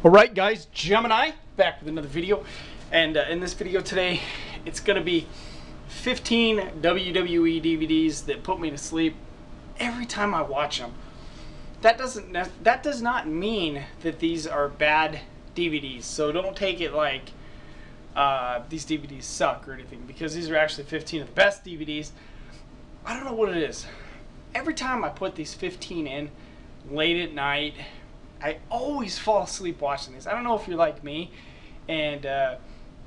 Alright guys, Gemini, back with another video, and in this video today, it's going to be 15 WWE DVDs that put me to sleep every time I watch them. That does not mean that these are bad DVDs, so don't take it like these DVDs suck or anything, because these are actually 15 of the best DVDs. I don't know what it is. Every time I put these 15 in late at night, I always fall asleep watching these. I don't know if you're like me and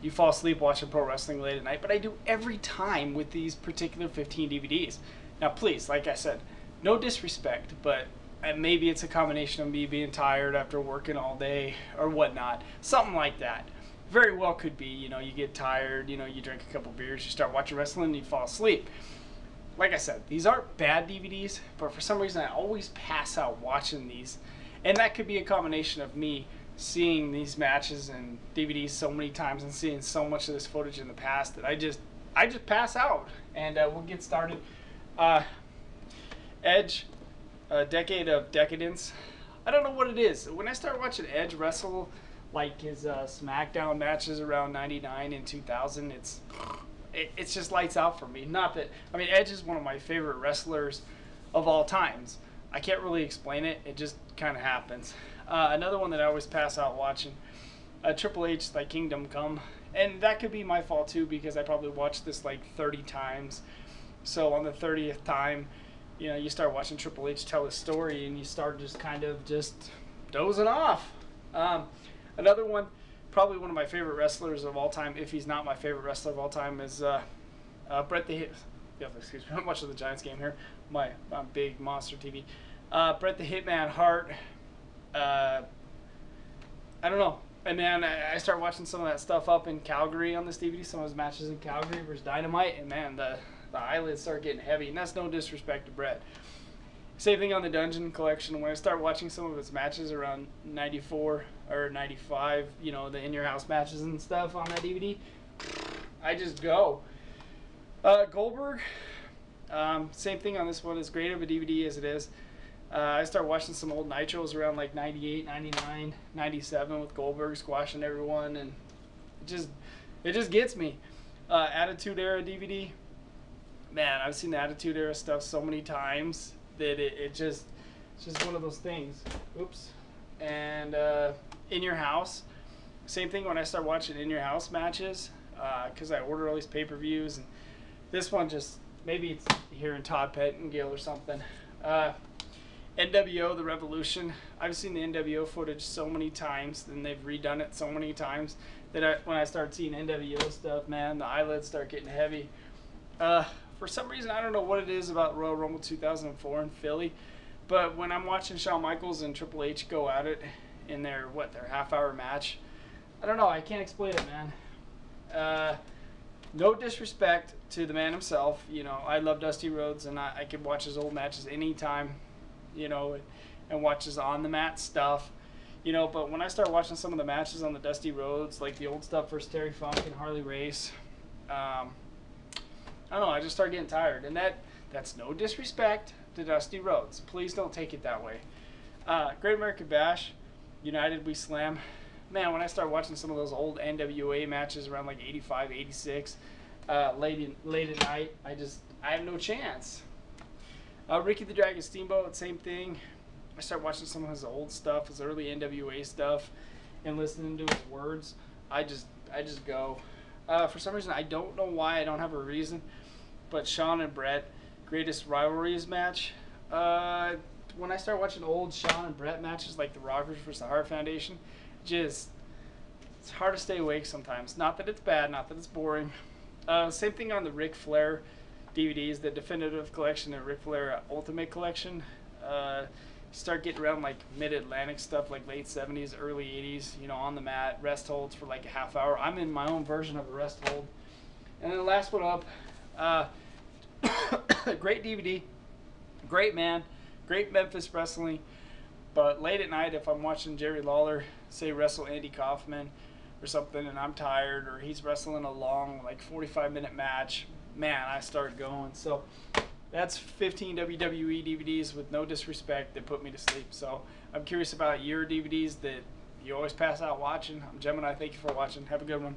you fall asleep watching pro wrestling late at night, but I do every time with these particular 15 DVDs. Now please, like I said, no disrespect, but maybe it's a combination of me being tired after working all day or whatnot. Something like that. Very well could be, you know, you get tired, you know, you drink a couple beers, you start watching wrestling and you fall asleep. Like I said, these aren't bad DVDs, but for some reason I always pass out watching these. And that could be a combination of me seeing these matches and DVDs so many times and seeing so much of this footage in the past that I just pass out. And we'll get started. Edge, a decade of decadence. I don't know what it is. When I start watching Edge wrestle, like his SmackDown matches around '99 and 2000, it's just lights out for me. Not that, I mean, Edge is one of my favorite wrestlers of all times. I can't really explain it. It just kind of happens. Another one that I always pass out watching, Triple H, Thy Kingdom Come. And that could be my fault too, because I probably watched this like 30 times. So on the 30th time, you know, you start watching Triple H tell his story and you start just kind of just dozing off. Another one, probably one of my favorite wrestlers of all time, if he's not my favorite wrestler of all time, is Bret the Hit. Yeah, excuse me, I'm watching the Giants game here. My big monster TV. Bret the Hitman Hart. I don't know. And man, I start watching some of that stuff up in Calgary on this DVD. Some of his matches in Calgary versus Dynamite, and man, the eyelids start getting heavy. And that's no disrespect to Bret. Same thing on the Dungeon Collection. When I start watching some of his matches around '94 or '95, you know, the In Your House matches and stuff on that DVD, I just go. Goldberg, same thing on this one. As great of a DVD as it is, I started watching some old Nitros around like 98, 99, 97 with Goldberg squashing everyone, and it just gets me. Attitude Era DVD, man, I've seen the Attitude Era stuff so many times that it's just one of those things. Oops. And In Your House, same thing when I start watching In Your House matches, because I order all these pay-per-views, and this one just, maybe it's here in Todd Pettengill or something. NWO, The Revolution. I've seen the NWO footage so many times, and they've redone it so many times that when I start seeing NWO stuff, man, the eyelids start getting heavy. For some reason, I don't know what it is about Royal Rumble 2004 in Philly, but when I'm watching Shawn Michaels and Triple H go at it in their half-hour match, I don't know, I can't explain it, man. No disrespect to the man himself, you know, I love Dusty Rhodes, and I could watch his old matches anytime, you know, and watch his on-the-mat stuff, you know, but when I start watching some of the matches on the Dusty Rhodes, like the old stuff versus Terry Funk and Harley Race, I don't know, I just start getting tired, and that's no disrespect to Dusty Rhodes. Please don't take it that way. Great American Bash, United We Slam. Man, when I start watching some of those old NWA matches around like 85, 86, late at night, I have no chance. Ricky the Dragon Steamboat, same thing. I start watching some of his old stuff, his early NWA stuff, and listening to his words. I just go. For some reason, I don't know why, I don't have a reason, but Shawn and Bret, Greatest Rivalries match. When I start watching old Shawn and Bret matches, like the Rockers versus the Hart Foundation, it's hard to stay awake sometimes. Not that it's bad, not that it's boring. Same thing on the Ric Flair DVDs, the Definitive Collection and Ric Flair Ultimate Collection. You start getting around like Mid-Atlantic stuff, like late 70s, early 80s, you know, on the mat, rest holds for like a half hour. I'm in my own version of a rest hold. And then the last one up, great DVD, great man, great Memphis wrestling. But late at night, if I'm watching Jerry Lawler, say, wrestle Andy Kaufman or something, and I'm tired, or he's wrestling a long, like 45-minute match, man, I start going. So that's 15 WWE DVDs with no disrespect that put me to sleep. So I'm curious about your DVDs that you always pass out watching. I'm Gemini. Thank you for watching. Have a good one.